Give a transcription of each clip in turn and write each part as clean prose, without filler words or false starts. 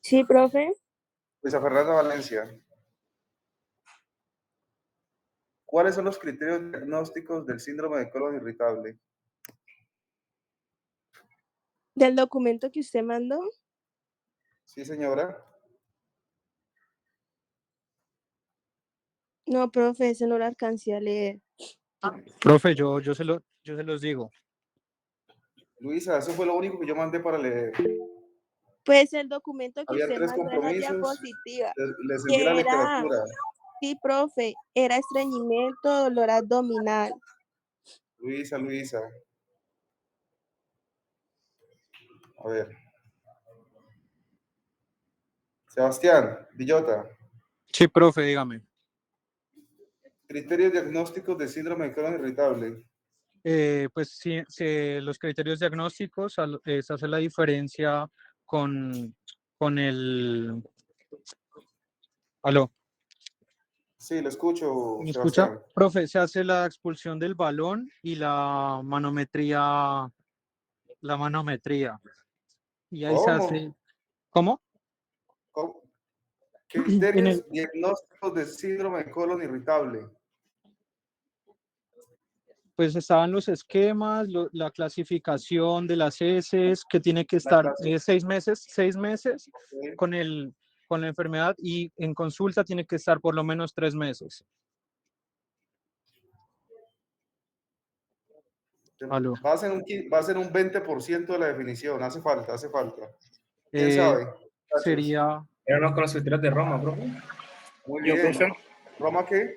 Sí, profe. Luisa Fernanda Valencia. ¿Cuáles son los criterios diagnósticos del síndrome de colon irritable? ¿Del documento que usted mandó? Sí, señora. No, profe, ese no lo alcancé a leer. Profe, yo se los digo. Luisa, eso fue lo único que yo mandé para leer. Pues el documento que Había usted 3 mandó en la compromisos. diapositiva, Les envié la que era, literatura. sí, profe, era estreñimiento, dolor abdominal. Luisa. A ver. Sebastián Villota. Sí, profe, dígame. Criterios diagnósticos de síndrome de colon irritable. Pues sí, los criterios diagnósticos se hace la diferencia con el... ¿Aló? Sí, lo escucho, ¿Me escucha? Sebastián. Profe, se hace la expulsión del balón y la manometría. Y ahí se hace... ¿Cómo? ¿Cómo? En Criterios el, diagnósticos de síndrome de colon irritable. pues estaban los esquemas, la clasificación de las heces, que tiene que estar 6 meses Okay. con la enfermedad, y en consulta tiene que estar por lo menos 3 meses. Aló. Va a ser un 20% de la definición. Hace falta. ¿Quién Eh, sabe? sería... Eran con los criterios de Roma, profe. Muy Yo, bien. profe, ¿Roma qué?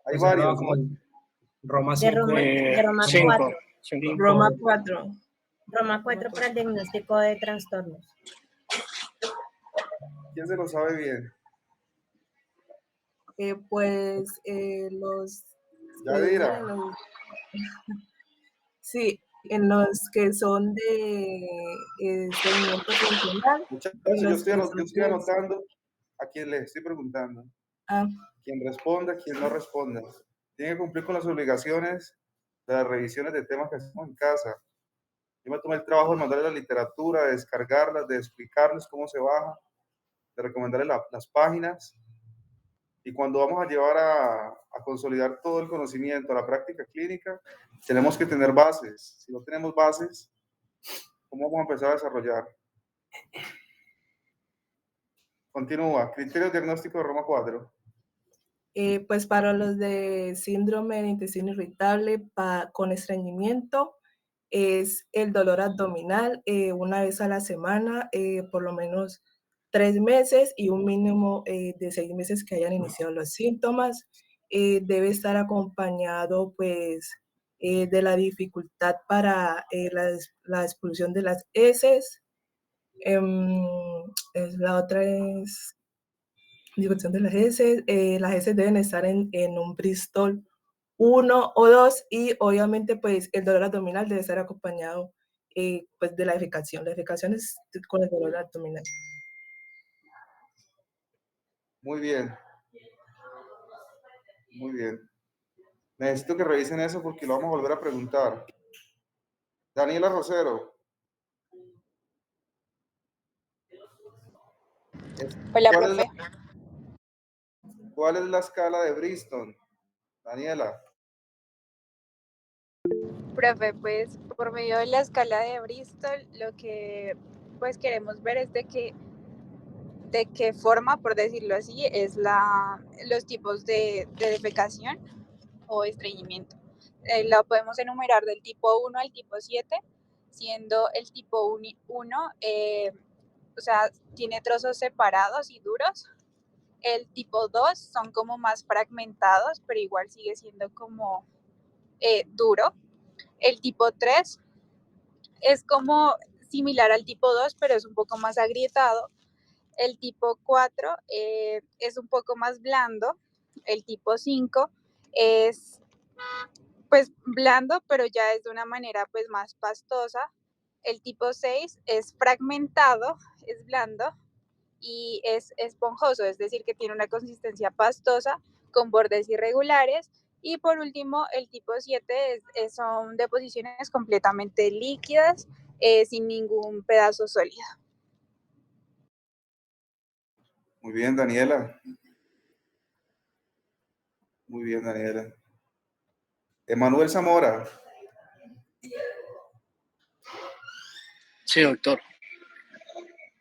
Hay pues hablaba varios, como ¿no? Roma De 5. Roma 4. 5. Roma 4. Roma 4 para el diagnóstico de trastornos. ¿Quién se lo sabe bien? Los Ya dirá. sí, en los que son de estreñimiento funcional Muchachos, y yo los estoy, que yo son estoy anotando a quien le estoy preguntando. ah, Quien responda, quien no responda. Tiene que cumplir con las obligaciones de las revisiones de temas que hacemos en casa. Yo me tomé el trabajo de mandarles la literatura, de descargarlas, de explicarles cómo se baja, de recomendarles las páginas. Y cuando vamos a llevar a consolidar todo el conocimiento a la práctica clínica, tenemos que tener bases. Si no tenemos bases, ¿cómo vamos a empezar a desarrollar? Continúa. Criterios diagnósticos de Roma 4. pues para los de síndrome de intestino irritable con estreñimiento, es el dolor abdominal una vez a la semana, por lo menos 3 meses y un mínimo de 6 meses que hayan iniciado los síntomas. Debe estar acompañado pues de la dificultad para la expulsión de las heces. La otra es difusión de las heces deben estar en un Bristol 1 o 2 y obviamente pues el dolor abdominal debe estar acompañado pues de la defecación. La defecación es con el dolor abdominal. Muy bien. Muy bien. Necesito que revisen eso porque lo vamos a volver a preguntar. Daniela Rosero. Hola, profe. ¿Cuál es la escala de Bristol? Daniela. Profe, pues por medio de la escala de Bristol, lo que pues queremos ver es de qué forma, por decirlo así, es los tipos de defecación o estreñimiento. Lo podemos enumerar del tipo 1 al tipo 7, siendo el tipo 1, o sea, tiene trozos separados y duros. El tipo 2 son como más fragmentados, pero igual sigue siendo como duro. El tipo 3 es como similar al tipo 2, pero es un poco más agrietado. El tipo 4 es un poco más blando. El tipo 5 es pues blando, pero ya es de una manera pues más pastosa. El tipo 6 es fragmentado, es blando. y es esponjoso, es decir, que tiene una consistencia pastosa con bordes irregulares. Y por último, el tipo 7 son deposiciones completamente líquidas, sin ningún pedazo sólido. Muy bien, Daniela. Muy bien, Daniela. Emanuel Zamora. Sí, doctor.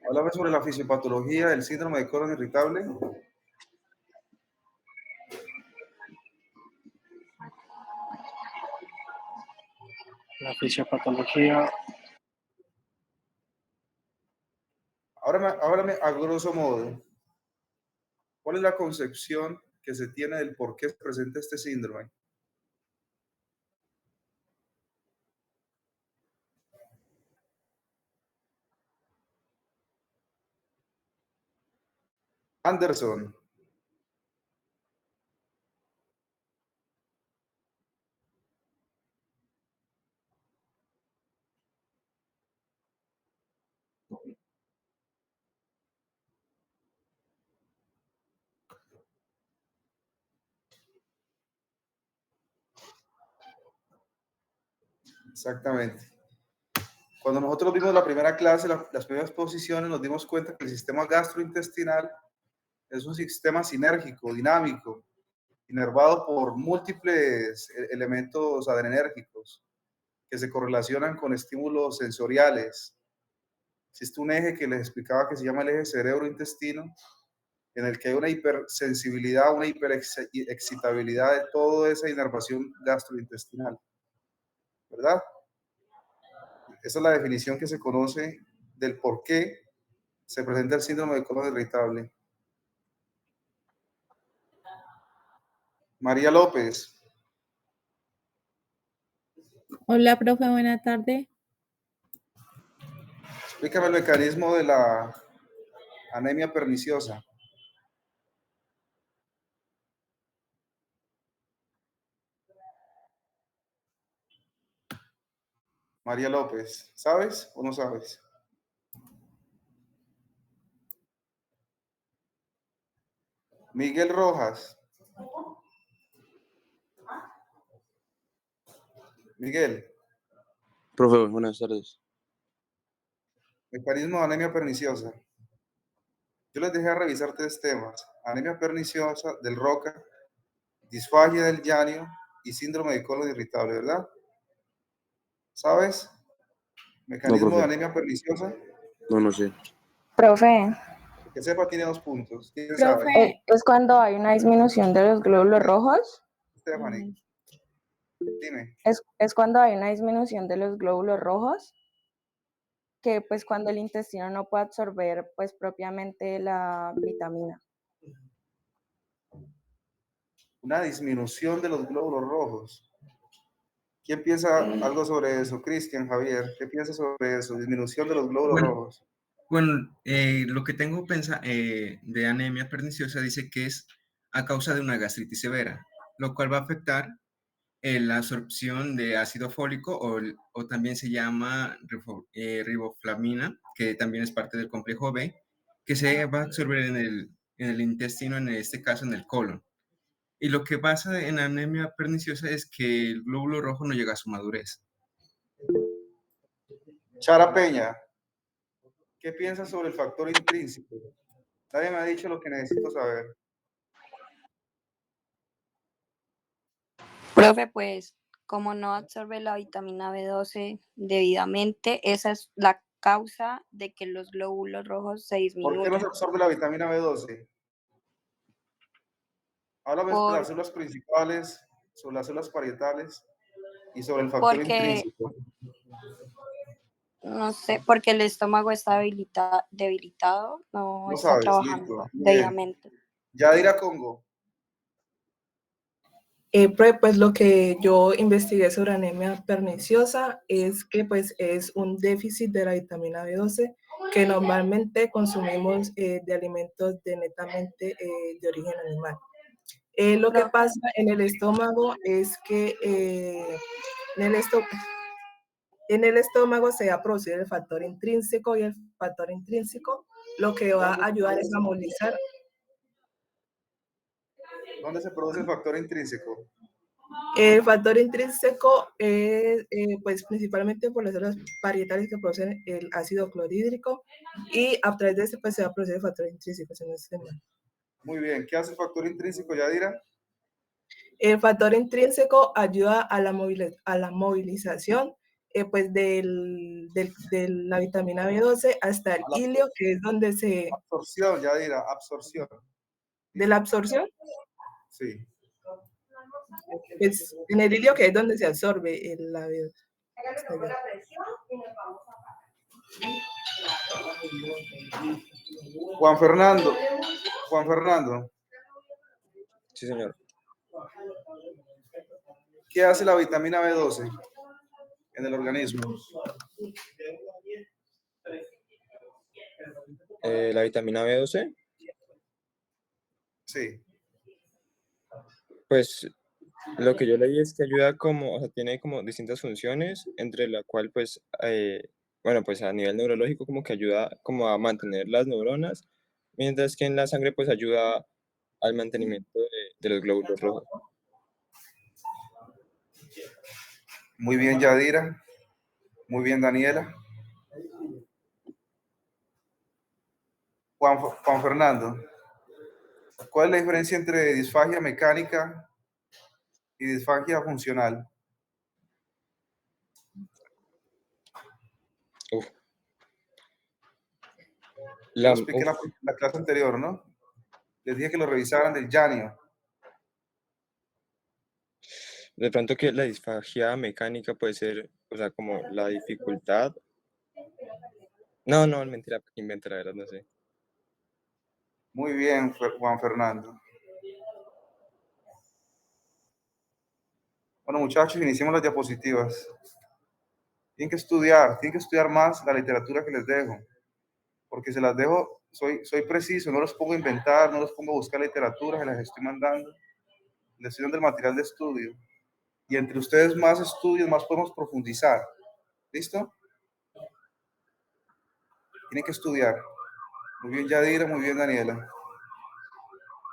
Háblame sobre la fisiopatología del síndrome de colon irritable. La fisiopatología. Háblame a grosso modo. ¿Cuál es la concepción que se tiene del por qué se presenta este síndrome? Anderson. Exactamente. Cuando nosotros vimos la primera clase, las primeras posiciones, nos dimos cuenta que el sistema gastrointestinal es un sistema sinérgico, dinámico, inervado por múltiples elementos adrenérgicos que se correlacionan con estímulos sensoriales. Existe un eje que les explicaba que se llama el eje cerebro-intestino, en el que hay una hipersensibilidad, una hiperexcitabilidad de toda esa inervación gastrointestinal, ¿verdad? Esa es la definición que se conoce del por qué se presenta el síndrome de colon irritable. María López. Hola, profe, buena tarde. Explícame el mecanismo de la anemia perniciosa. María López, ¿sabes o no sabes? Miguel Rojas. Miguel, Profe, buenas tardes. mecanismo de anemia perniciosa. Yo les dejé revisar 3 temas: anemia perniciosa del Roca, disfagia del llanio y síndrome de colon irritable, ¿verdad? ¿Sabes? No, Mecanismo de profe. anemia perniciosa. No sé. Profe, Que sepa tiene 2 puntos. ¿Quién sabe? es cuando hay una disminución de los glóbulos rojos. Stephanie, dime. Es cuando hay una disminución de los glóbulos rojos, que pues cuando el intestino no puede absorber pues propiamente la vitamina. Una disminución de los glóbulos rojos. ¿Quién piensa algo sobre eso? Cristian, Javier, ¿qué piensa sobre eso? Disminución de los glóbulos rojos. Bueno, lo que tengo de anemia perniciosa dice que es a causa de una gastritis severa, lo cual va a afectar la absorción de ácido fólico o también se llama riboflavina, que también es parte del complejo B, que se va a absorber en el intestino, en este caso en el colon. Y lo que pasa en anemia perniciosa es que el glóbulo rojo no llega a su madurez. Chara Peña, ¿qué piensas sobre el factor intrínseco? Nadie me ha dicho lo que necesito saber. Profe, pues como no absorbe la vitamina B12 debidamente, esa es la causa de que los glóbulos rojos se ¿Por qué no disminuyan. se absorbe la vitamina B12? Háblame de las células principales, sobre las células parietales y sobre el factor intrínseco. No sé, porque el estómago está debilitado, no No está sabes, trabajando listo. debidamente. Yadira Congo. Pues lo que yo investigué sobre anemia perniciosa es que pues es un déficit de la vitamina B12 que normalmente consumimos de alimentos netamente de origen animal. Lo que pasa en el estómago es que en el estómago se va a producir el factor intrínseco y el factor intrínseco lo que va a ayudar es a movilizar. ¿Dónde se produce el factor intrínseco? El factor intrínseco es pues principalmente por las células parietales que producen el ácido clorhídrico y a través de este pues se va a producir el factor intrínseco, si no estoy mal. Muy bien. ¿Qué hace el factor intrínseco, Yadira? El factor intrínseco ayuda a la movilización pues de la vitamina B12 hasta el hilio, que es donde se... Absorción, Yadira, absorción. ¿De la absorción? Sí. Pues en el hilio, que es donde se absorbe la B12. Juan Fernando. Juan Fernando. Sí, señor. ¿Qué hace la vitamina B12 en el organismo? La vitamina B12, Sí. pues lo que yo leí es que ayuda como, o sea, tiene como distintas funciones, entre la cual pues, bueno, pues a nivel neurológico como que ayuda como a mantener las neuronas, mientras que en la sangre pues ayuda al mantenimiento de los glóbulos rojos. Muy bien, Yadira. Muy bien, Daniela. Juan Fernando. ¿Cuál es la diferencia entre disfagia mecánica y disfagia funcional? Uf. Lo expliqué en la clase anterior, ¿no? Les dije que lo revisaran del Janio. De pronto que la disfagia mecánica puede ser, o sea, como la dificultad. No, mentira, inventa, la verdad, no sé. Muy bien, Juan Fernando. Bueno, muchachos, iniciemos las diapositivas. Tienen que estudiar más la literatura que les dejo, porque se las dejo, soy preciso, no los pongo a inventar, no los pongo a buscar literatura, se las estoy mandando, les estoy dando el material de estudio, y entre ustedes más estudios, más podemos profundizar. ¿Listo? Tienen que estudiar. Muy bien, Yadira, muy bien, Daniela.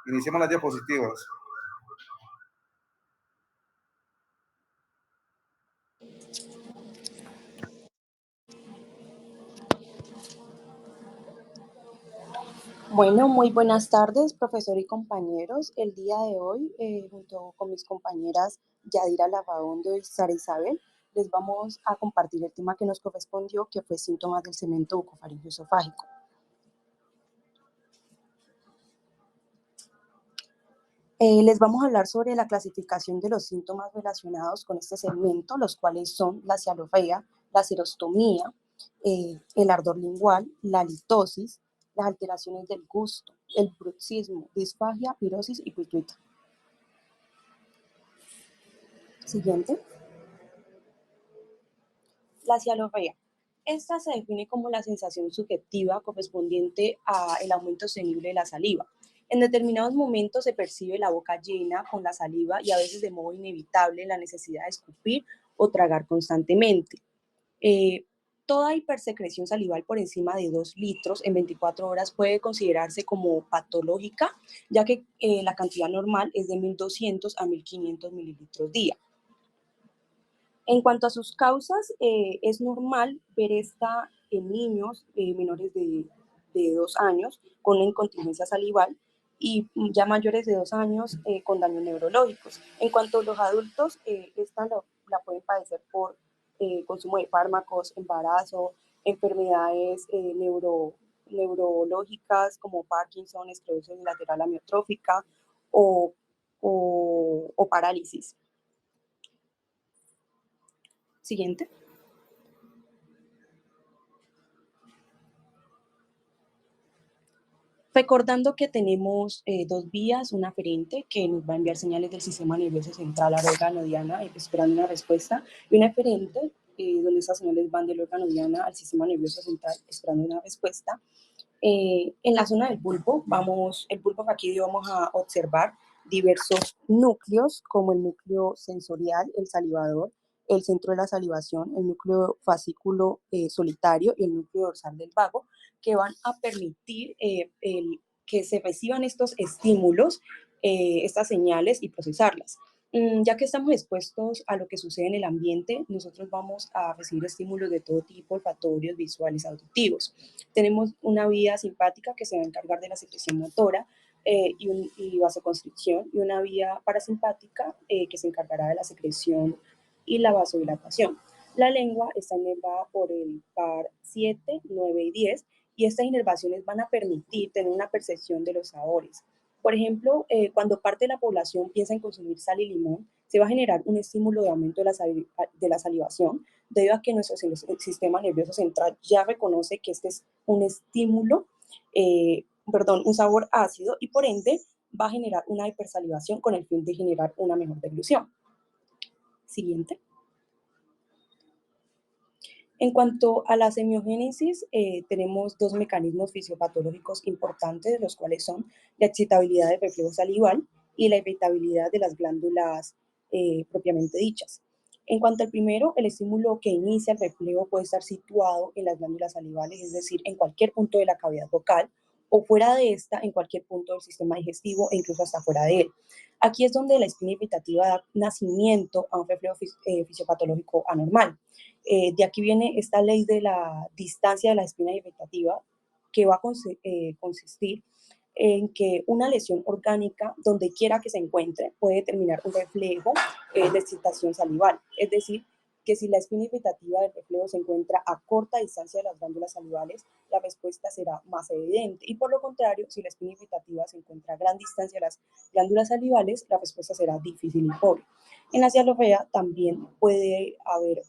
Iniciemos las diapositivas. Bueno, muy buenas tardes, profesor y compañeros. El día de hoy, junto con mis compañeras Yadira Lavaondo y Sara Isabel, les vamos a compartir el tema que nos correspondió, que fue síntomas del cemento bucofaríngeo esofágico. Les vamos a hablar sobre la clasificación de los síntomas relacionados con este segmento, los cuales son la cialofea, la serostomía, el ardor lingual, la litosis, las alteraciones del gusto, el bruxismo, disfagia, pirosis y pituita. Siguiente. La cialofea. Esta se define como la sensación subjetiva correspondiente al aumento sostenible de la saliva. En determinados momentos se percibe la boca llena con la saliva y a veces de modo inevitable la necesidad de escupir o tragar constantemente. Toda hipersecreción salival por encima de 2 litros en 24 horas puede considerarse como patológica, ya que la cantidad normal es de 1.200 a 1.500 mililitros día. En cuanto a sus causas, es normal ver esta en niños menores de 2 años con una incontinencia salival y ya mayores de 2 años con daños neurológicos. En cuanto a los adultos, esta la pueden padecer por consumo de fármacos, embarazo, enfermedades neurológicas como Parkinson, esclerosis lateral amiotrófica o parálisis. Siguiente. Recordando que tenemos 2 vías, una aferente que nos va a enviar señales del sistema nervioso central al órgano diana esperando una respuesta, y una eferente donde esas señales van del órgano diana al sistema nervioso central esperando una respuesta. En la zona del bulbo, el bulbo faquídeo, vamos a observar diversos núcleos como el núcleo sensorial, el salivador, el centro de la salivación, el núcleo fascículo solitario y el núcleo dorsal del vago, que van a permitir que se reciban estos estímulos, estas señales y procesarlas. Ya que estamos expuestos a lo que sucede en el ambiente, nosotros vamos a recibir estímulos de todo tipo, olfatorios, visuales, auditivos. Tenemos una vía simpática que se va a encargar de la secreción motora y vasoconstricción, y una vía parasimpática que se encargará de la secreción y la vasodilatación. La lengua está inervada por el par 7, 9 y 10, y estas inervaciones van a permitir tener una percepción de los sabores. Por ejemplo, cuando parte de la población piensa en consumir sal y limón, se va a generar un estímulo de aumento de la salivación, debido a que nuestro sistema nervioso central ya reconoce que este es un estímulo, un sabor ácido, y por ende va a generar una hipersalivación con el fin de generar una mejor deglución. Siguiente. En cuanto a la semiogénesis, tenemos dos mecanismos fisiopatológicos importantes, los cuales son la excitabilidad del reflejo salival y la irritabilidad de las glándulas propiamente dichas. En cuanto al primero, el estímulo que inicia el reflejo puede estar situado en las glándulas salivales, es decir, en cualquier punto de la cavidad vocal, o fuera de esta, en cualquier punto del sistema digestivo e incluso hasta fuera de él. Aquí es donde la espina irritativa da nacimiento a un reflejo fisiopatológico anormal. De aquí viene esta ley de la distancia de la espina irritativa, que va a consistir en que una lesión orgánica, donde quiera que se encuentre, puede determinar un reflejo de excitación salival. Es decir, que si la espina irritativa del reflejo se encuentra a corta distancia de las glándulas salivales, la respuesta será más evidente. Y por lo contrario, si la espina irritativa se encuentra a gran distancia de las glándulas salivales, la respuesta será difícil y pobre. En la cialorrea también puede haber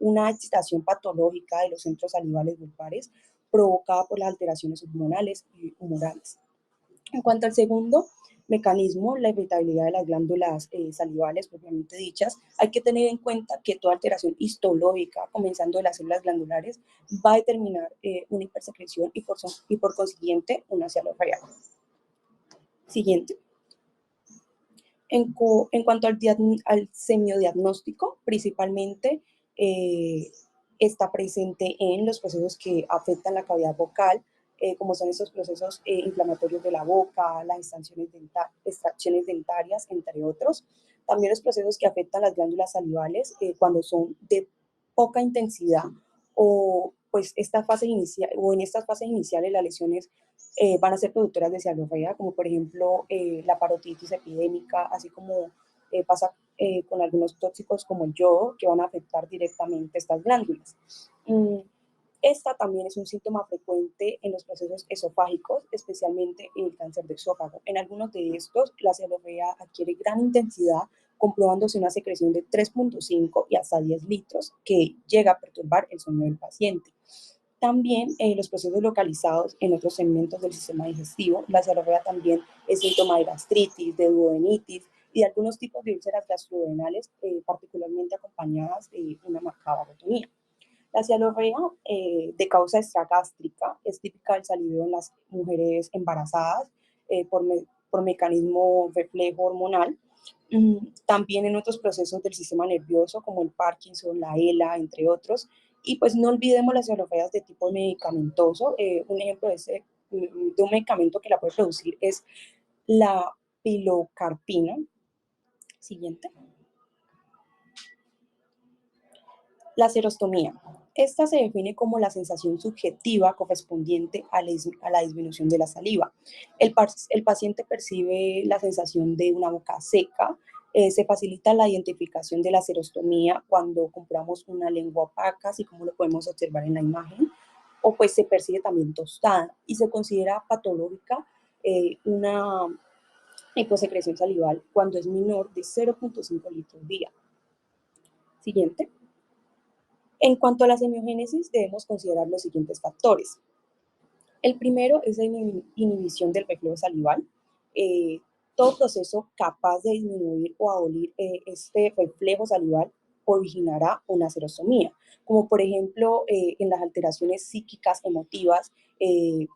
una excitación patológica de los centros salivales vulvares provocada por las alteraciones hormonales y humorales. En cuanto al segundo mecanismo, la irritabilidad de las glándulas salivales propiamente dichas, hay que tener en cuenta que toda alteración histológica, comenzando de las células glandulares, va a determinar una hipersecreción y por consiguiente una cialorrea. Siguiente. En cuanto al semiodiagnóstico, principalmente está presente en los procesos que afectan la cavidad vocal, como son estos procesos inflamatorios de la boca, las extracciones dentarias, entre otros. También los procesos que afectan las glándulas salivales cuando son de poca intensidad, o pues en estas fases iniciales las lesiones van a ser productoras de cialorrea, como por ejemplo la parotiditis epidémica, así como pasa con algunos tóxicos como el yodo, que van a afectar directamente estas glándulas. Esta también es un síntoma frecuente en los procesos esofágicos, especialmente en el cáncer de esófago. En algunos de estos, la cialorrea adquiere gran intensidad, comprobándose una secreción de 3.5 y hasta 10 litros, que llega a perturbar el sueño del paciente. También los procesos localizados en otros segmentos del sistema digestivo. La cialorrea también es síntoma de gastritis, de duodenitis y de algunos tipos de úlceras gastroduodenales, particularmente acompañadas de una marcada barotomía. La cialorrea de causa extragástrica es típica del saliveo en las mujeres embarazadas por mecanismo reflejo hormonal. También en otros procesos del sistema nervioso como el Parkinson, la ELA, entre otros. Y pues no olvidemos las cialorreas de tipo medicamentoso. Un ejemplo de un medicamento que la puede producir es la pilocarpina. Siguiente. La serostomía. Esta se define como la sensación subjetiva correspondiente a la disminución de la saliva. El paciente percibe la sensación de una boca seca. Se facilita la identificación de la serostomía cuando compramos una lengua opaca, así como lo podemos observar en la imagen, o pues se percibe también tostada, y se considera patológica una hiposecreción salival cuando es menor de 0.5 litros día. Siguiente. En cuanto a la semiogénesis, debemos considerar los siguientes factores. El primero es la inhibición del reflejo salival. Todo proceso capaz de disminuir o abolir este reflejo salival originará una serostomía, como por ejemplo en las alteraciones psíquicas emotivas,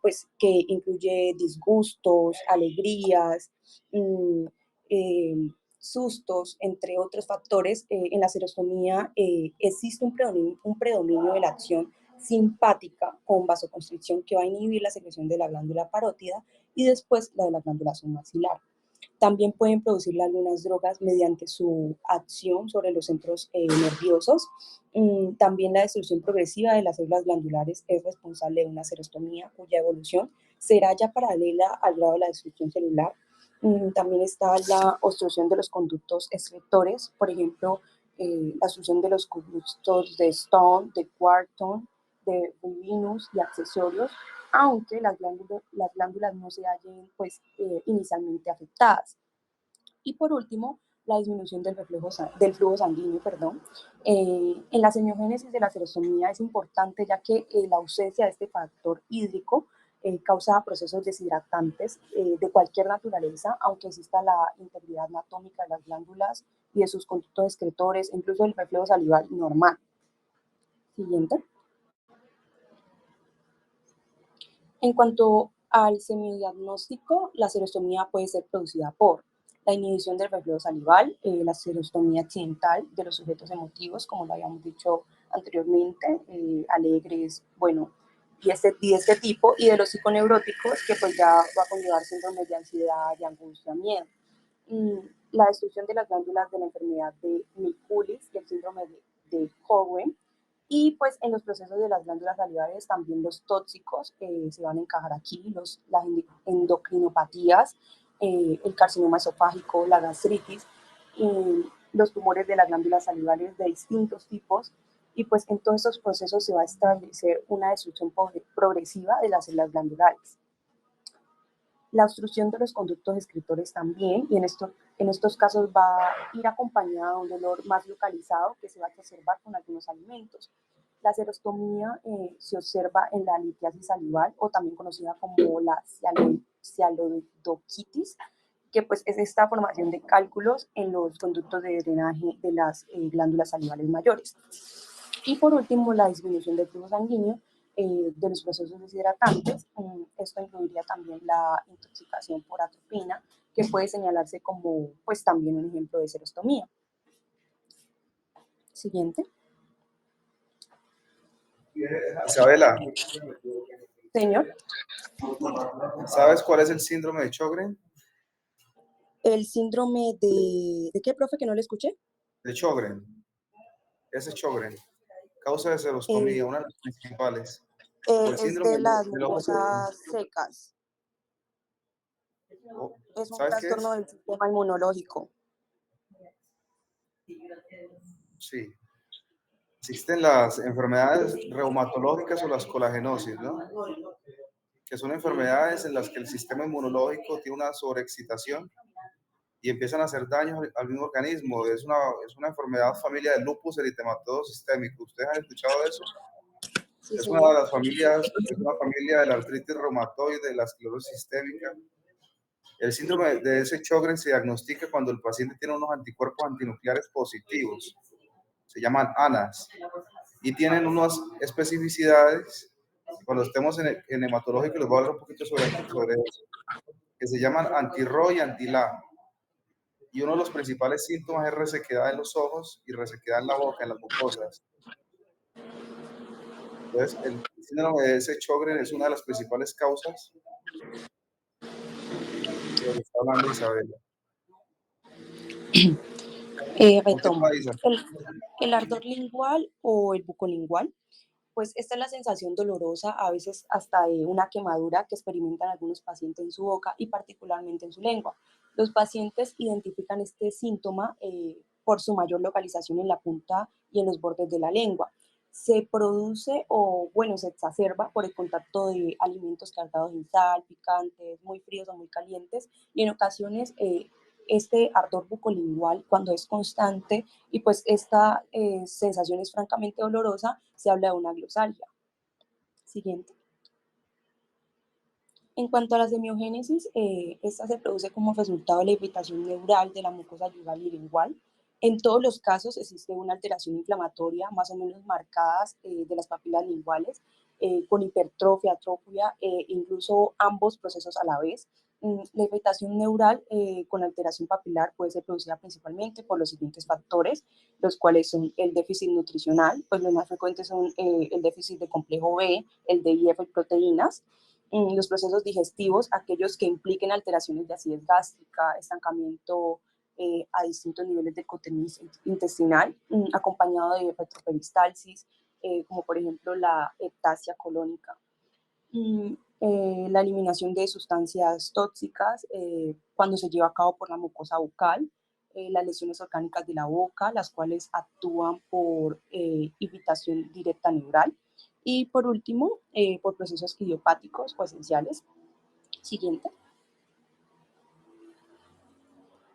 pues que incluye disgustos, alegrías, sustos, entre otros factores. En la serostomía existe un predominio de la acción simpática con vasoconstricción que va a inhibir la secreción de la glándula parótida y después la de la glándula submaxilar. También pueden producir algunas drogas mediante su acción sobre los centros nerviosos. También la destrucción progresiva de las células glandulares es responsable de una serostomía cuya evolución será ya paralela al grado de la destrucción celular. También está la obstrucción de los conductos excretores, por ejemplo, la obstrucción de los conductos de Stone, de Wharton, de Venus y accesorios, aunque las glándulas no se hallen pues, inicialmente afectadas. Y por último, la disminución del flujo sanguíneo. En la semiogénesis de la serostomía es importante ya que la ausencia de este factor hídrico causa procesos deshidratantes de cualquier naturaleza, aunque exista la integridad anatómica de las glándulas y de sus conductos excretores, incluso el reflejo salival normal. Siguiente. En cuanto al semidiagnóstico, la serostomía puede ser producida por la inhibición del reflejo salival, la serostomía accidental de los sujetos emotivos, como lo habíamos dicho anteriormente, alegres, bueno, y este tipo, y de los psiconeuróticos, que pues ya va a conllevar síndromes de ansiedad, de angustia, miedo. La destrucción de las glándulas de la enfermedad de Mikulicz y el síndrome de Cohen. Y pues en los procesos de las glándulas salivares también los tóxicos se van a encajar aquí, las endocrinopatías, el carcinoma esofágico, la gastritis, los tumores de las glándulas salivares de distintos tipos. Y pues en todos estos procesos se va a establecer una destrucción progresiva de las células glandulares. La obstrucción de los conductos excretores también, y en estos casos va a ir acompañada de un dolor más localizado que se va a exacerbar con algunos alimentos. La serostomía se observa en la litiasis salival, o también conocida como la cialoidoquitis, que pues es esta formación de cálculos en los conductos de drenaje de las glándulas salivales mayores. Y por último, la disminución del flujo sanguíneo de los procesos deshidratantes. Esto incluiría también la intoxicación por atropina, que puede señalarse como pues también un ejemplo de serostomía. Siguiente. Isabela, Señor. ¿sabes cuál es el síndrome de Sjögren? El síndrome ¿de qué, profe, que no le escuché? De Sjögren. Ese es Sjögren. Causa de serostomía, una de las principales. El Es síndrome de las del ojo seco. mucosas secas. Es un ¿Sabes qué es? trastorno del sistema inmunológico. Sí. Existen las enfermedades reumatológicas o las colagenosis, ¿no? Que son enfermedades en las que el sistema inmunológico tiene una sobreexcitación y empiezan a hacer daños al mismo organismo. Es una enfermedad familia del lupus eritematoso sistémico. ¿Ustedes han escuchado de eso? Sí, Es señor. una de las familias, es una familia de la artritis reumatoide, de la esclerosis sistémica. El síndrome de ese Sjögren se diagnostica cuando el paciente tiene unos anticuerpos antinucleares positivos. Se llaman ANAs y tienen unas especificidades. Cuando estemos en hematológico les voy a hablar un poquito sobre eso, que se llaman anti-RO y anti-LA. Y uno de los principales síntomas es resequedad en los ojos y resequedad en la boca, en las mucosas. Entonces, el síndrome de ese Sjögren es una de las principales causas de lo que está hablando Isabela. Retomo. Continúa, Isa. El ardor lingual o el bucolingual, pues esta es la sensación dolorosa, a veces hasta de una quemadura que experimentan algunos pacientes en su boca y particularmente en su lengua. Los pacientes identifican este síntoma por su mayor localización en la punta y en los bordes de la lengua. Se produce o, bueno, se exacerba por el contacto de alimentos cargados en sal, picantes, muy fríos o muy calientes, y en ocasiones este ardor bucolingual, cuando es constante y pues esta sensación es francamente dolorosa, se habla de una glosalgia. Siguiente. En cuanto a la semiogénesis, esta se produce como resultado de la irritación neural de la mucosa yugal y lingual. En todos los casos existe una alteración inflamatoria más o menos marcada de las papilas linguales, con hipertrofia, atrofia, incluso ambos procesos a la vez. La irritación neural con alteración papilar puede ser producida principalmente por los siguientes factores, los cuales son el déficit nutricional, pues los más frecuentes son el déficit de complejo B, el de hierro y proteínas, los procesos digestivos, aquellos que impliquen alteraciones de acidez gástrica, estancamiento a distintos niveles del contenido intestinal, acompañado de retroperistalsis, como por ejemplo la ectasia colónica. La eliminación de sustancias tóxicas cuando se lleva a cabo por la mucosa bucal, las lesiones orgánicas de la boca, las cuales actúan por irritación directa neural, y por último, por procesos idiopáticos o esenciales. Siguiente.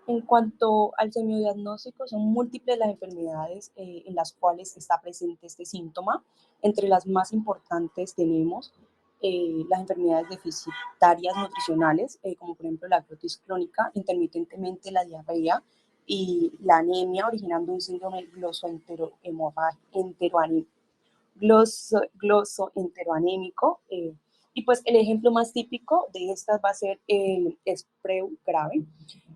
En cuanto al semiodiagnóstico, son múltiples las enfermedades en las cuales está presente este síntoma. Entre las más importantes tenemos las enfermedades deficitarias nutricionales, como por ejemplo la glotis crónica, intermitentemente la diarrea y la anemia, originando un síndrome glosoenteroanémico. Y pues el ejemplo más típico de estas va a ser el Spreu grave.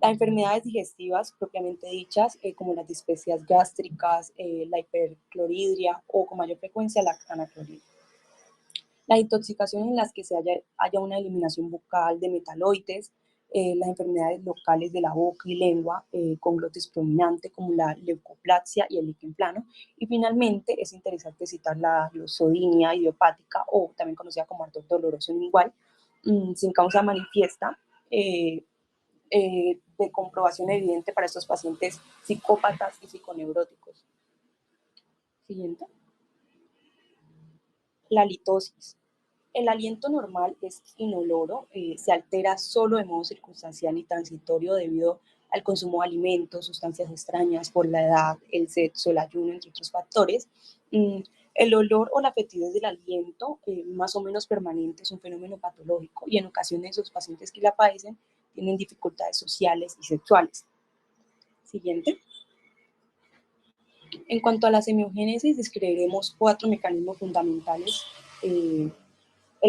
Las enfermedades digestivas propiamente dichas, como las dispepsias gástricas, la hipercloridria o con mayor frecuencia la anacloridria. Las intoxicaciones en las que se haya una eliminación bucal de metaloides, las enfermedades locales de la boca y lengua con glotis prominente como la leucoplasia y el líquen plano. Y finalmente es interesante citar la glossodinia idiopática o también conocida como ardor doloroso lingual, sin causa manifiesta, de comprobación evidente para estos pacientes psicópatas y psiconeuróticos. Siguiente. La litosis. El aliento normal es inoloro, se altera solo de modo circunstancial y transitorio debido al consumo de alimentos, sustancias extrañas, por la edad, el sexo, el ayuno, entre otros factores. El olor o la fetidez del aliento, más o menos permanente, es un fenómeno patológico y en ocasiones los pacientes que la padecen tienen dificultades sociales y sexuales. Siguiente. En cuanto a la semiogénesis, describiremos 4 mecanismos fundamentales. El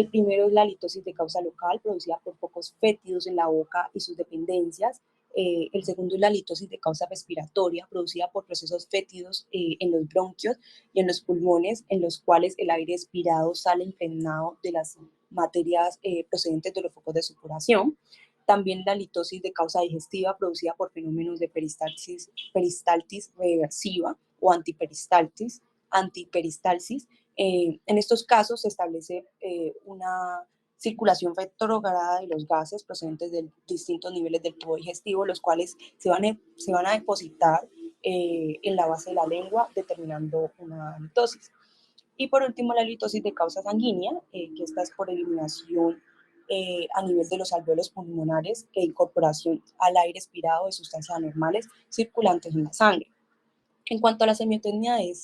primero es la litosis de causa local, producida por focos fétidos en la boca y sus dependencias. El segundo es la litosis de causa respiratoria, producida por procesos fétidos en los bronquios y en los pulmones, en los cuales el aire expirado sale impregnado de las materias procedentes de los focos de supuración. También la litosis de causa digestiva, producida por fenómenos de peristalsis reversiva o antiperistalsis. En estos casos se establece una circulación retrógrada de los gases procedentes de distintos niveles del tubo digestivo, los cuales se van a depositar en la base de la lengua, determinando una litosis. Y por último, la litosis de causa sanguínea, que esta es por eliminación a nivel de los alvéolos pulmonares e incorporación al aire expirado de sustancias anormales circulantes en la sangre. En cuanto a la semiotecnia de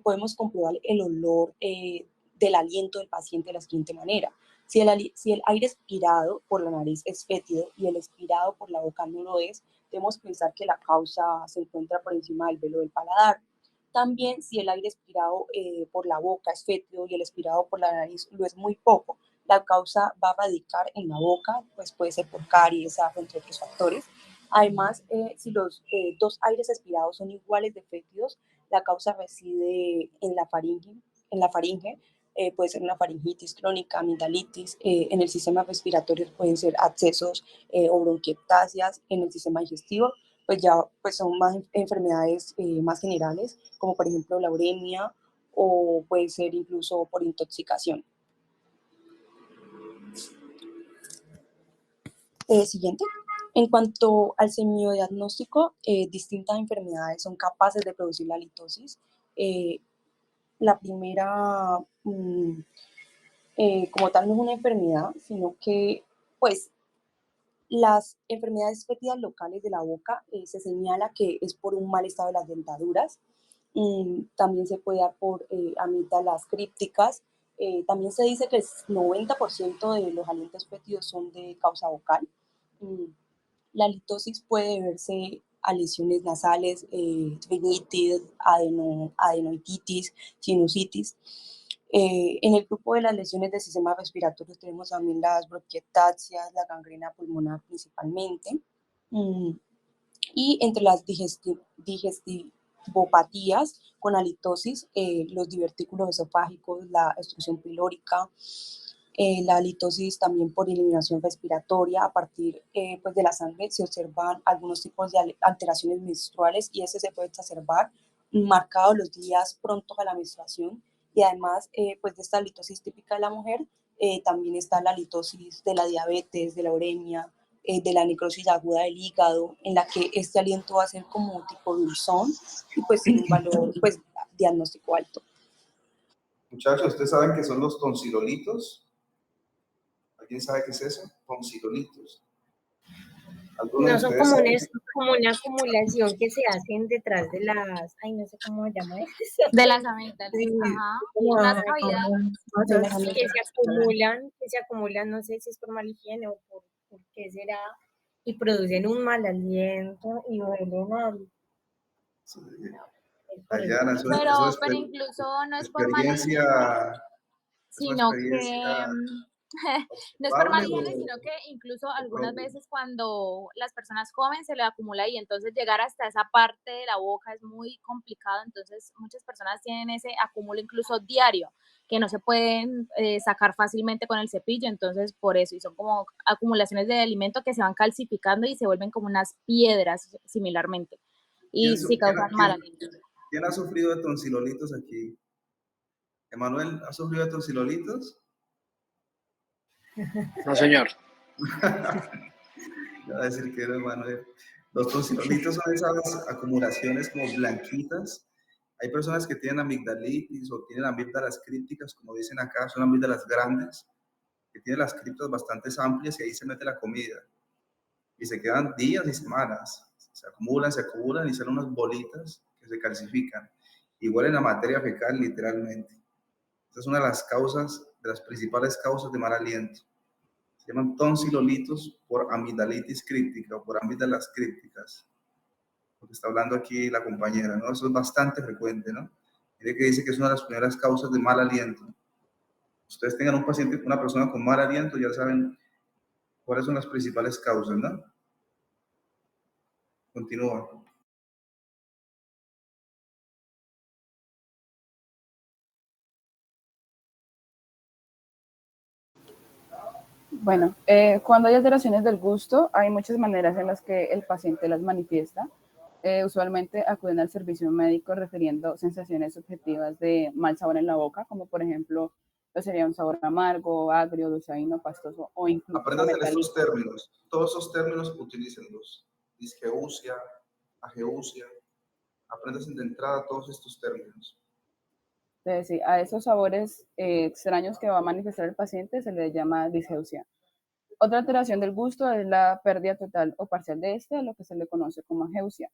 podemos comprobar el olor del aliento del paciente de la siguiente manera. Si el aire expirado por la nariz es fétido y el expirado por la boca no lo es, debemos pensar que la causa se encuentra por encima del velo del paladar. También si el aire expirado por la boca es fétido y el expirado por la nariz lo es muy poco, la causa va a radicar en la boca, pues puede ser por caries, entre otros factores. Además, si los dos aires expirados son iguales de fétidos, la causa reside en la faringe, puede ser una faringitis crónica, amigdalitis, en el sistema respiratorio pueden ser abscesos o bronquiectasias, en el sistema digestivo, pues ya pues son más enfermedades más generales, como por ejemplo la uremia o puede ser incluso por intoxicación. Siguiente. En cuanto al semiodiagnóstico, distintas enfermedades son capaces de producir la litosis. La primera, como tal, no es una enfermedad, sino que, pues, las enfermedades fétidas locales de la boca se señala que es por un mal estado de las dentaduras. También se puede dar por amígdalas crípticas. También se dice que el 90% de los alientos fétidos son de causa vocal. La litosis puede deberse a lesiones nasales, rinitis, adenoiditis, sinusitis. En el grupo de las lesiones del sistema respiratorio tenemos también las bronquiectasias, la gangrena pulmonar principalmente. Y entre las digestivopatías con halitosis, los divertículos esofágicos, la obstrucción pilórica, la halitosis también por eliminación respiratoria. A partir pues de la sangre se observan algunos tipos de alteraciones menstruales y ese se puede exacerbar marcado los días prontos a la menstruación. Y además pues de esta halitosis típica de la mujer, también está la halitosis de la diabetes, de la uremia, de la necrosis aguda del hígado, en la que este aliento va a ser como tipo dulzón y pues tiene un valor pues diagnóstico alto. Muchachos, ¿ustedes saben qué son los tonsilolitos? ¿Alguien sabe qué es eso? Tonsilolitos. No son como una acumulación que se hacen detrás de las, ay, no sé cómo se llama eso. De las amígdalas, Sí, ajá. como Unas cavidades. que se acumulan, no sé si es por mal higiene o por qué será, y producen un mal aliento y huelen al... Sí. Dayana, eso Pero incluso no es por mal experiencia, higiene, sino que experiencia no es por mal palpable higiene, sino que incluso algunas veces cuando las personas comen se le acumula y entonces llegar hasta esa parte de la boca es muy complicado, entonces muchas personas tienen ese acúmulo incluso diario que no se pueden sacar fácilmente con el cepillo, entonces por eso, y son como acumulaciones de alimento que se van calcificando y se vuelven como unas piedras similarmente y sí causan mal aliento. ¿Quién ha sufrido de tonsilolitos aquí? ¿Emanuel ha sufrido de tonsilolitos? No, señor. Voy a decir que era Emanuel. Los tonsilolitos son esas acumulaciones como blanquitas. Hay personas que tienen amigdalitis o tienen amígdalas crípticas, como dicen acá, son amígdalas grandes, que tienen las criptas bastante amplias y ahí se mete la comida. Y se quedan días y semanas. Se acumulan y salen unas bolitas que se calcifican. Y huelen a materia fecal literalmente. Esta es una de las causas, de las principales causas de mal aliento. Se llaman tonsilolitos por amigdalitis críptica o por amígdalas crípticas. Lo que está hablando aquí la compañera, ¿no? Eso es bastante frecuente, ¿no? Mire que dice que es una de las primeras causas de mal aliento. Ustedes tengan un paciente, una persona con mal aliento, ya saben cuáles son las principales causas, ¿no? Continúa. Bueno, cuando hay alteraciones del gusto, hay muchas maneras en las que el paciente las manifiesta. Usualmente acuden al servicio médico refiriendo sensaciones subjetivas de mal sabor en la boca, como por ejemplo, sería un sabor amargo, agrio, dulceíno, pastoso o incluso Apréndanse metálico. estos términos. Todos esos términos utilícenlos. Disgeusia, ageusia. Apréndanse de entrada todos estos términos. Entonces, sí, a esos sabores extraños que va a manifestar el paciente se le llama disgeusia. Otra alteración del gusto es la pérdida total o parcial de este, lo que se le conoce como ageusia.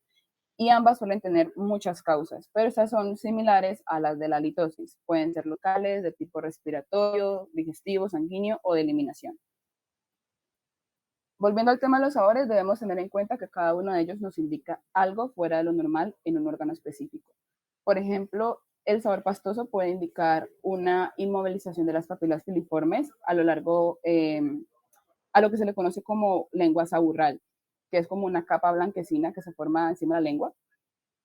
Y ambas suelen tener muchas causas, pero estas son similares a las de la halitosis. Pueden ser locales, de tipo respiratorio, digestivo, sanguíneo o de eliminación. Volviendo al tema de los sabores, debemos tener en cuenta que cada uno de ellos nos indica algo fuera de lo normal en un órgano específico. Por ejemplo, el sabor pastoso puede indicar una inmovilización de las papilas filiformes a lo largo, a lo que se le conoce como lengua saburral, que es como una capa blanquecina que se forma encima de la lengua,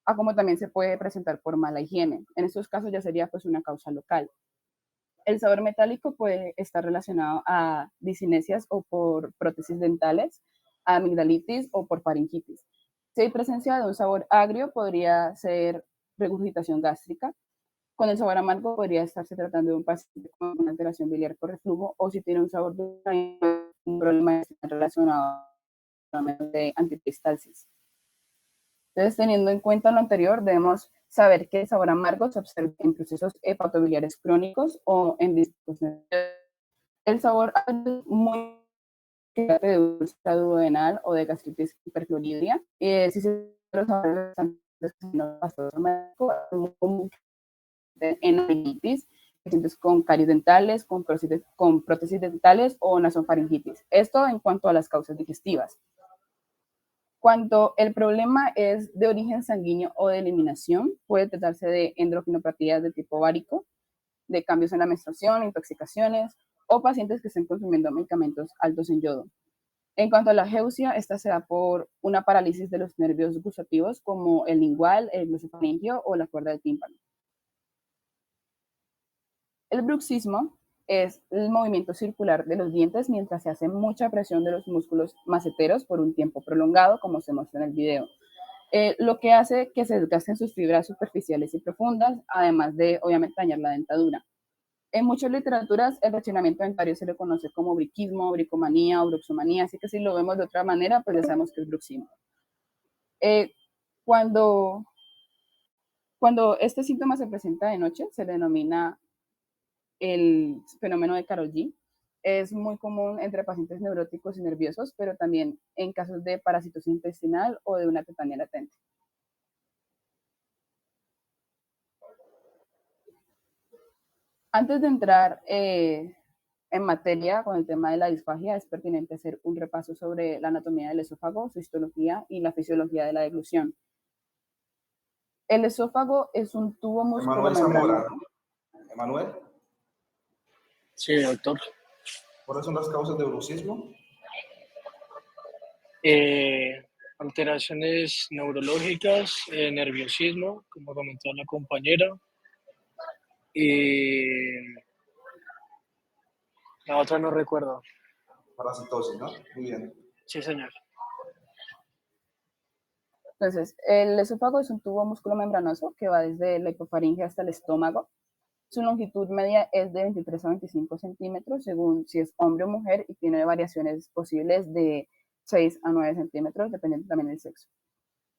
a como también se puede presentar por mala higiene. En estos casos ya sería pues una causa local. El sabor metálico puede estar relacionado a discinesias o por prótesis dentales, a amigdalitis o por faringitis. Si hay presencia de un sabor agrio, podría ser regurgitación gástrica. Con el sabor amargo podría estarse tratando de un paciente con una alteración biliar por reflujo o si tiene un sabor de un problema relacionado de antiperistalsis. Entonces, teniendo en cuenta lo anterior, debemos saber que el sabor amargo se observa en procesos hepatobiliares crónicos o en disfunción. El sabor muy de úlcera duodenal o de gastritis hipercloridria. Si se los sabores en amigdalitis, pacientes con caries dentales, con prótesis dentales o nasofaringitis. Esto en cuanto a las causas digestivas. Cuando el problema es de origen sanguíneo o de eliminación, puede tratarse de endocrinopatía de tipo ovárico, de cambios en la menstruación, intoxicaciones o pacientes que estén consumiendo medicamentos altos en yodo. En cuanto a la ageusia, esta se da por una parálisis de los nervios gustativos como el lingual, el glosofaringeo o la cuerda del tímpano. El bruxismo es el movimiento circular de los dientes mientras se hace mucha presión de los músculos maceteros por un tiempo prolongado, como se muestra en el video. Lo que hace que se desgasten sus fibras superficiales y profundas, además de, obviamente, dañar la dentadura. En muchas literaturas, el rechinamiento dentario se le conoce como briquismo, bricomanía o bruxomanía, así que si lo vemos de otra manera, pues ya sabemos que es bruxismo. Cuando este síntoma se presenta de noche, se le denomina el fenómeno de Karol G. Es muy común entre pacientes neuróticos y nerviosos, pero también en casos de parasitosis intestinal o de una tetania latente. Antes de entrar en materia con el tema de la disfagia, es pertinente hacer un repaso sobre la anatomía del esófago, su histología y la fisiología de la deglución. El esófago es un tubo musculomembranoso. Emanuel. Sí, doctor. ¿Cuáles son las causas de bruxismo? Alteraciones neurológicas, nerviosismo, como comentó la compañera, y la otra no recuerdo. Parasitosis, ¿no? Muy bien. Sí, señor. Entonces, el esófago es un tubo musculomembranoso que va desde la hipofaringe hasta el estómago. Su longitud media es de 23 a 25 centímetros, según si es hombre o mujer, y tiene variaciones posibles de 6 a 9 centímetros, dependiendo también del sexo.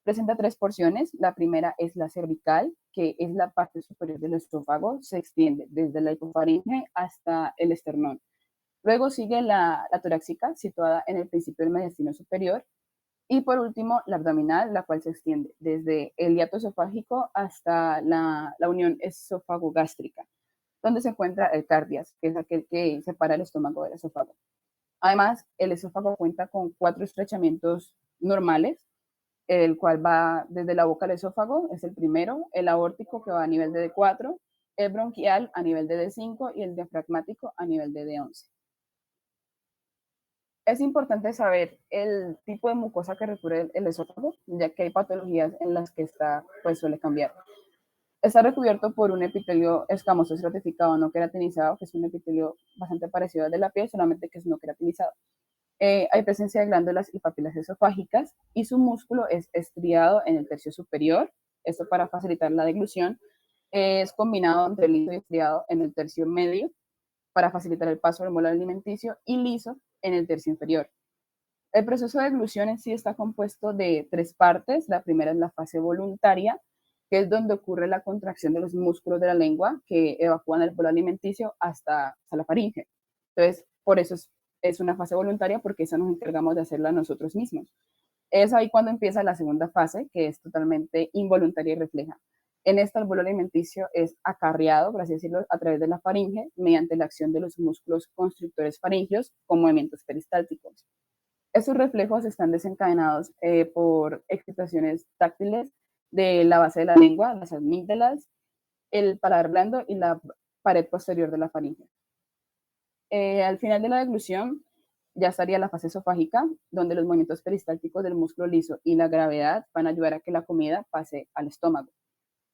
Presenta 3 porciones. La primera es la cervical, que es la parte superior del esófago, se extiende desde la hipofaringe hasta el esternón. Luego sigue la torácica, situada en el principio del mediastino superior. Y por último, la abdominal, la cual se extiende desde el hiato esofágico hasta la unión esófago-gástrica, donde se encuentra el cardias, que es aquel que separa el estómago del esófago. Además, el esófago cuenta con 4 estrechamientos normales, el cual va desde la boca al esófago, es el primero, el aórtico, que va a nivel de D4, el bronquial a nivel de D5 y el diafragmático a nivel de D11. Es importante saber el tipo de mucosa que recubre el esófago, ya que hay patologías en las que esta pues, suele cambiar. Está recubierto por un epitelio escamoso estratificado no queratinizado, que es un epitelio bastante parecido al de la piel, solamente que es no queratinizado. Hay presencia de glándulas y papilas esofágicas y su músculo es estriado en el tercio superior, esto para facilitar la deglución. Es combinado entre liso y estriado en el tercio medio para facilitar el paso del molo alimenticio y liso en el tercio inferior. El proceso de deglución en sí está compuesto de 3 partes. La primera es la fase voluntaria, que es donde ocurre la contracción de los músculos de la lengua que evacúan el bolo alimenticio hasta la faringe. Entonces, por eso es una fase voluntaria, porque esa nos encargamos de hacerla nosotros mismos. Es ahí cuando empieza la segunda fase, que es totalmente involuntaria y refleja. En esta, el bolo alimenticio es acarreado, por así decirlo, a través de la faringe mediante la acción de los músculos constrictores faringeos con movimientos peristálticos. Estos reflejos están desencadenados por excitaciones táctiles de la base de la lengua, las amígdalas, el paladar blando y la pared posterior de la faringe. Al final de la deglución ya estaría la fase esofágica, donde los movimientos peristálticos del músculo liso y la gravedad van a ayudar a que la comida pase al estómago.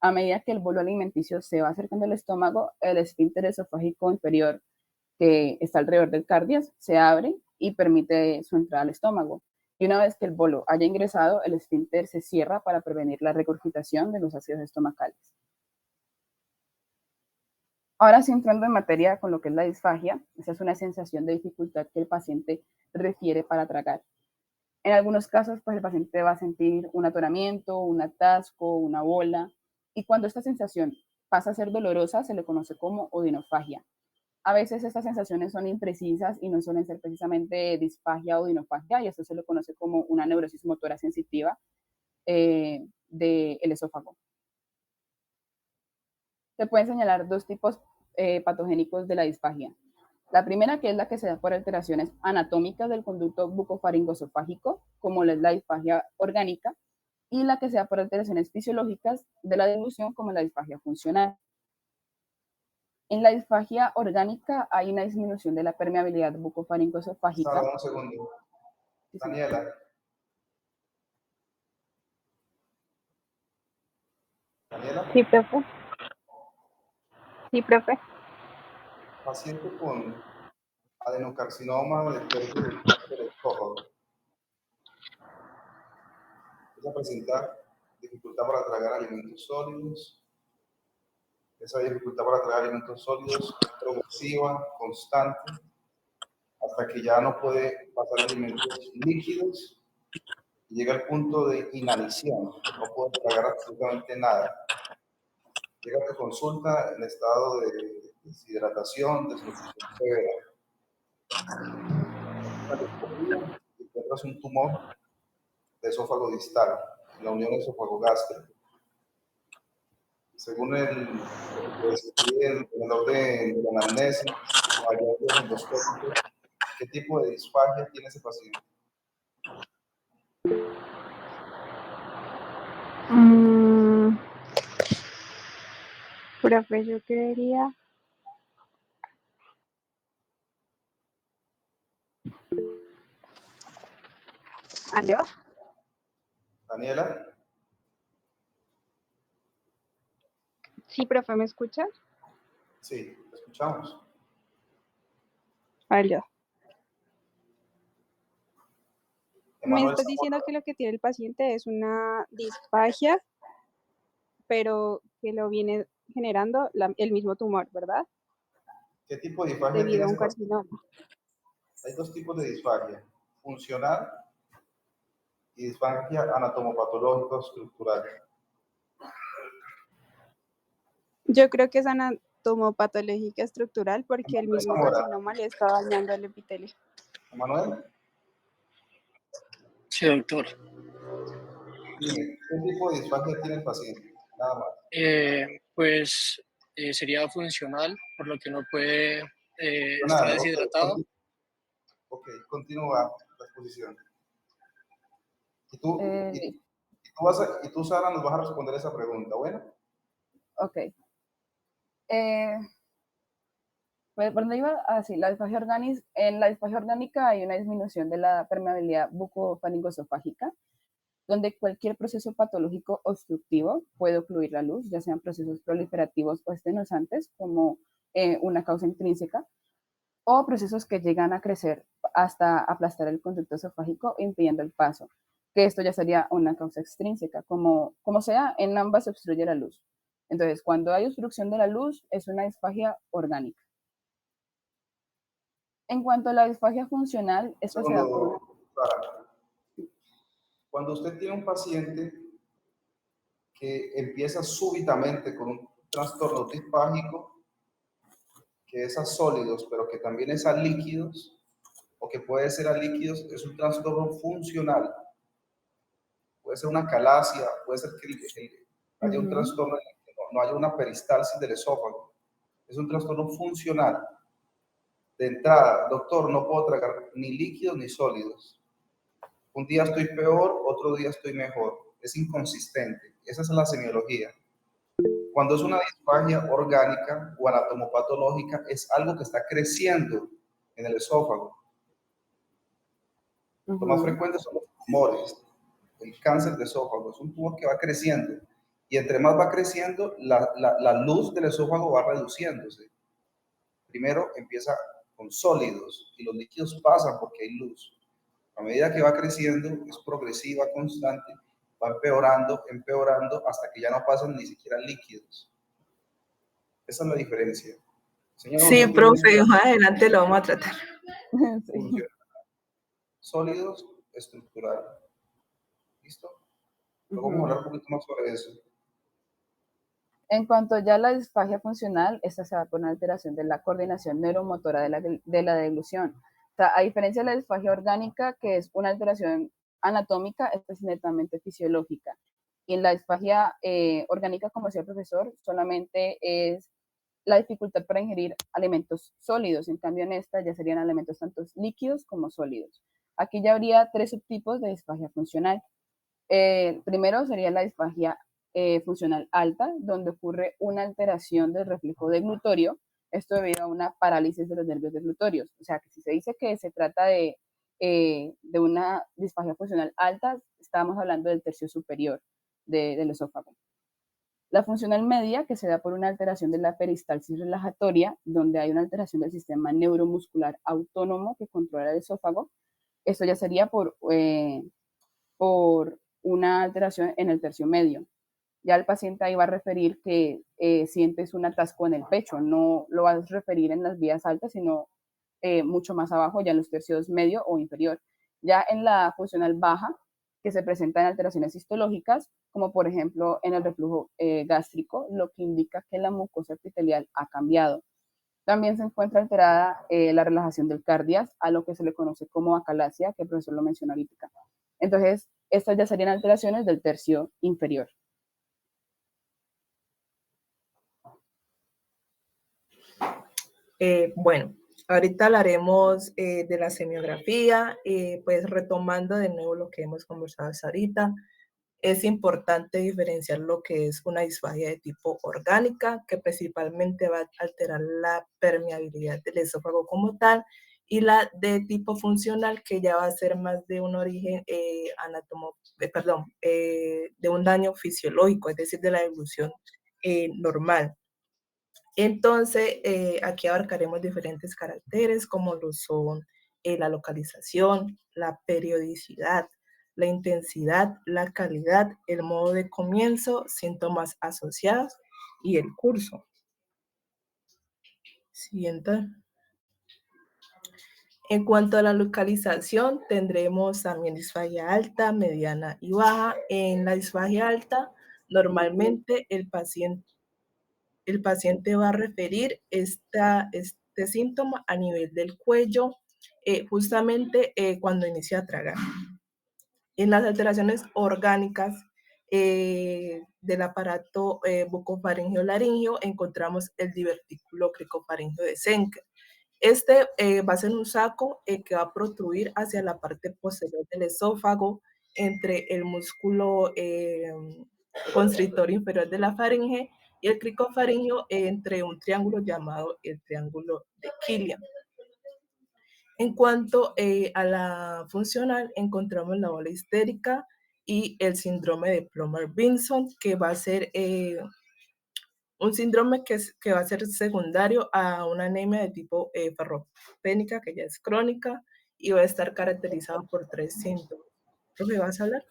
A medida que el bolo alimenticio se va acercando al estómago, el esfínter esofágico inferior, que está alrededor del cardias, se abre y permite su entrada al estómago. Y una vez que el bolo haya ingresado, el esfínter se cierra para prevenir la regurgitación de los ácidos estomacales. Ahora sí, entrando en materia con lo que es la disfagia, esa es una sensación de dificultad que el paciente refiere para tragar. En algunos casos, pues el paciente va a sentir un atoramiento, un atasco, una bola, y cuando esta sensación pasa a ser dolorosa, se le conoce como odinofagia. A veces estas sensaciones son imprecisas y no suelen ser precisamente disfagia o odinofagia, y esto se le conoce como una neurosis motora sensitiva del esófago. Se pueden señalar 2 tipos patogénicos de la disfagia. La primera, que es la que se da por alteraciones anatómicas del conducto bucofaringoesofágico, como es la disfagia orgánica, y la que se da por alteraciones fisiológicas de la deglución, como la disfagia funcional. En la disfagia orgánica hay una disminución de la permeabilidad bucofaringoesofágica. Sara, un segundo. Daniela. Daniela. Sí, profe. Sí, profe. Paciente con adenocarcinoma del cuerpo del esófago. Empieza a presentar dificultad para tragar alimentos sólidos. Esa dificultad para tragar alimentos sólidos es progresiva, constante, hasta que ya no puede pasar alimentos líquidos y llega al punto de inanición. No puede tragar absolutamente nada. Llega a tu consulta en estado de deshidratación, desnutrición severa. Y encuentras un tumor de esófago distal, en la unión esófago-gástrico. Según el orden de la anamnesis, hallazgos endoscópicos, ¿qué tipo de disfagia tiene ese paciente? Profe, yo creería. ¿Aló? Daniela. Sí, profe, ¿me escuchas? Sí, te escuchamos. Aló. Me Emanuel estás diciendo que lo que tiene el paciente es una disfagia, pero que lo viene generando el mismo tumor, ¿verdad? ¿Qué tipo de disfagia Debido tiene a un ese paciente? carcinoma. Hay dos tipos de disfagia, funcional y disfagia anatomopatológico-estructural. Yo creo que es anatomopatológica estructural porque el mismo Zamora. carcinoma le está dañando el epitelio. Emanuel. Sí, doctor. Dime, ¿qué tipo de disfagia tiene el paciente? Nada más. Pues sería funcional, por lo que no puede estar Nada, deshidratado. Ok, continúa la exposición. Y tú, Eh, y tú, Sara, nos vas a responder esa pregunta, ¿bueno? Ok. Pues, ¿por dónde iba? Ah, sí, la disfagia orgánica. En la disfagia orgánica hay una disminución de la permeabilidad bucofaringoesofágica, donde cualquier proceso patológico obstructivo puede ocluir la luz, ya sean procesos proliferativos o estenosantes, como una causa intrínseca, o procesos que llegan a crecer hasta aplastar el conducto esofágico, impidiendo el paso, que esto ya sería una causa extrínseca, como sea, en ambas se obstruye la luz. Entonces, cuando hay obstrucción de la luz, es una disfagia orgánica. En cuanto a la disfagia funcional, esta se da por... Cuando usted tiene un paciente que empieza súbitamente con un trastorno disfágico, que es a sólidos, pero que también es a líquidos, o que puede ser a líquidos, es un trastorno funcional. Puede ser una calasia, puede ser que haya un trastorno en el que no haya una peristalsis del esófago. Es un trastorno funcional. De entrada, doctor, no puedo tragar ni líquidos ni sólidos. Un día estoy peor, otro día estoy mejor. Es inconsistente. Esa es la semiología. Cuando es una disfagia orgánica o anatomopatológica, es algo que está creciendo en el esófago. Lo más frecuente son los tumores. El cáncer de esófago es un tumor que va creciendo. Y entre más va creciendo, la luz del esófago va reduciéndose. Primero empieza con sólidos y los líquidos pasan porque hay luz. A medida que va creciendo, es progresiva, constante, va empeorando, empeorando, hasta que ya no pasan ni siquiera líquidos. Esa es la diferencia. Señor, sí, profe, más adelante lo vamos a tratar. Sí. Sólidos, estructural. ¿Listo? Luego vamos a hablar un poquito más sobre eso. En cuanto ya a la disfagia funcional, esta se da por una alteración de la coordinación neuromotora de la deglución. O sea, a diferencia de la disfagia orgánica, que es una alteración anatómica, esta es netamente fisiológica. Y en la disfagia orgánica, como decía el profesor, solamente es la dificultad para ingerir alimentos sólidos. En cambio, en esta ya serían alimentos tanto líquidos como sólidos. Aquí ya habría 3 subtipos de disfagia funcional. Primero sería la disfagia funcional alta, donde ocurre una alteración del reflejo deglutorio. Esto debido a una parálisis de los nervios deglutorios. O sea, que si se dice que se trata de una disfagia funcional alta, estábamos hablando del tercio superior del esófago. La funcional media, que se da por una alteración de la peristalsis relajatoria, donde hay una alteración del sistema neuromuscular autónomo que controla el esófago. Esto ya sería por una alteración en el tercio medio. Ya el paciente ahí va a referir que sientes un atasco en el pecho, no lo vas a referir en las vías altas, sino mucho más abajo, ya en los tercios medio o inferior. Ya en la funcional baja, que se presentan alteraciones histológicas, como por ejemplo en el reflujo gástrico, lo que indica que la mucosa epitelial ha cambiado. También se encuentra alterada la relajación del cardias, a lo que se le conoce como acalasia, que el profesor lo mencionó ahorita. Entonces, estas ya serían alteraciones del tercio inferior. Bueno, ahorita hablaremos de la semiografía, pues retomando de nuevo lo que hemos conversado hasta ahorita. Es importante diferenciar lo que es una disfagia de tipo orgánica, que principalmente va a alterar la permeabilidad del esófago como tal, y la de tipo funcional, que ya va a ser más de un origen de un daño fisiológico, es decir, de la evolución normal. Entonces, aquí abarcaremos diferentes caracteres como lo son la localización, la periodicidad, la intensidad, la calidad, el modo de comienzo, síntomas asociados y el curso. Siguiente. En cuanto a la localización, tendremos también disfagia alta, mediana y baja. En la disfagia alta, normalmente el paciente va a referir este síntoma a nivel del cuello, justamente cuando inicia a tragar. En las alteraciones orgánicas del aparato bucofaringeo-laringeo encontramos el divertículo cricofaringeo de Zenker. Este va a ser un saco que va a protruir hacia la parte posterior del esófago, entre el músculo constrictor inferior de la faringe y el cricofaringeo, entre un triángulo llamado el triángulo de Killian. En cuanto a la funcional, encontramos la ola histérica y el síndrome de Plummer-Vinson, que va a ser un síndrome que va a ser secundario a una anemia de tipo ferropénica, que ya es crónica, y va a estar caracterizado por 3 síntomas. ¿Profe, vas a hablar?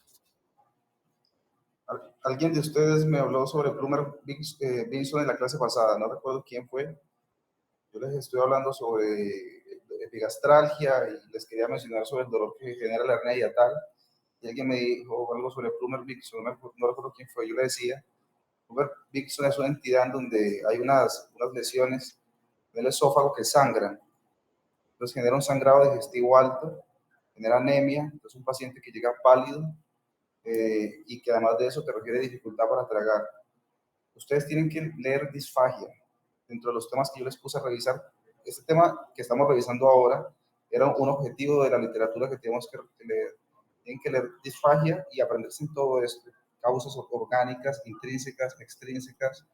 Alguien de ustedes me habló sobre Plummer-Vinson en la clase pasada, no recuerdo quién fue. Yo les estoy hablando sobre epigastralgia y les quería mencionar sobre el dolor que genera la hernia hiatal. Y alguien me dijo algo sobre Plummer-Vinson, no recuerdo quién fue. Yo le decía, Plummer-Vinson es una entidad donde hay unas lesiones en el esófago que sangran. Entonces genera un sangrado digestivo alto, genera anemia. Entonces un paciente que llega pálido y que además de eso te requiere dificultad para tragar. Ustedes tienen que leer disfagia. Dentro de los temas que yo les puse a revisar, este tema que estamos revisando ahora era un objetivo de la literatura que tenemos que leer. Tienen que leer disfagia y aprenderse en todo esto. Causas orgánicas, intrínsecas, extrínsecas,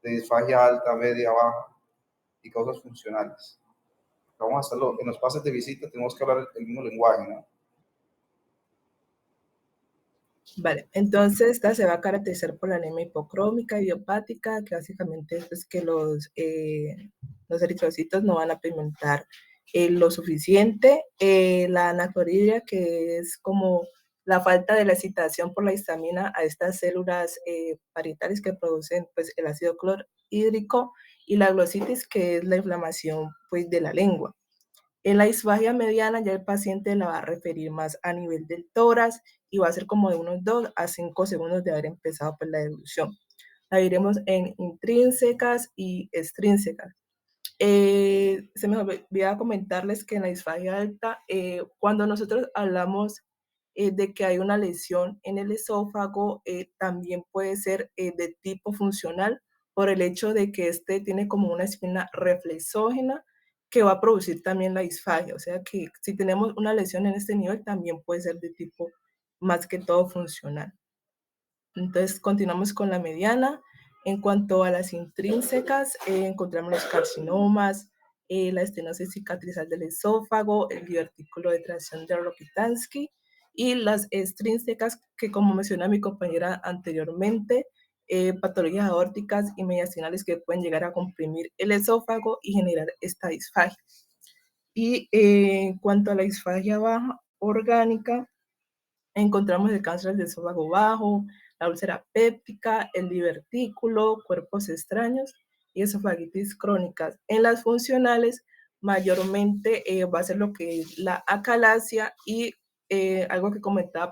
de disfagia alta, media, baja y causas funcionales. Vamos a hacerlo. En los pases de visita tenemos que hablar el mismo lenguaje, ¿no? Vale, entonces esta se va a caracterizar por la anemia hipocrómica idiopática, que básicamente es que los eritrocitos no van a pigmentar lo suficiente. La anacoridria, que es como la falta de la excitación por la histamina a estas células parietales que producen pues, el ácido clorhídrico, y la glositis, que es la inflamación pues, de la lengua. En la disfagia mediana ya el paciente la va a referir más a nivel del tórax y va a ser como de unos 2 a 5 segundos de haber empezado por la evolución. La diremos en intrínsecas y extrínsecas. Se me olvidaba comentarles que en la disfagia alta, cuando nosotros hablamos de que hay una lesión en el esófago, también puede ser de tipo funcional por el hecho de que este tiene como una espina reflexógena que va a producir también la disfagia. O sea que si tenemos una lesión en este nivel, también puede ser de tipo más que todo funcional. Entonces continuamos con la mediana. En cuanto a las intrínsecas, encontramos los carcinomas, la estenosis cicatrizal del esófago, el divertículo de tracción de Rokitansky, y las extrínsecas, que como mencionó mi compañera anteriormente, patologías aórticas y mediastinales que pueden llegar a comprimir el esófago y generar esta disfagia. Y en cuanto a la disfagia baja orgánica, encontramos el cáncer del esófago bajo, la úlcera péptica, el divertículo, cuerpos extraños y esofagitis crónicas. En las funcionales, mayormente va a ser lo que es la acalasia y algo que comentaba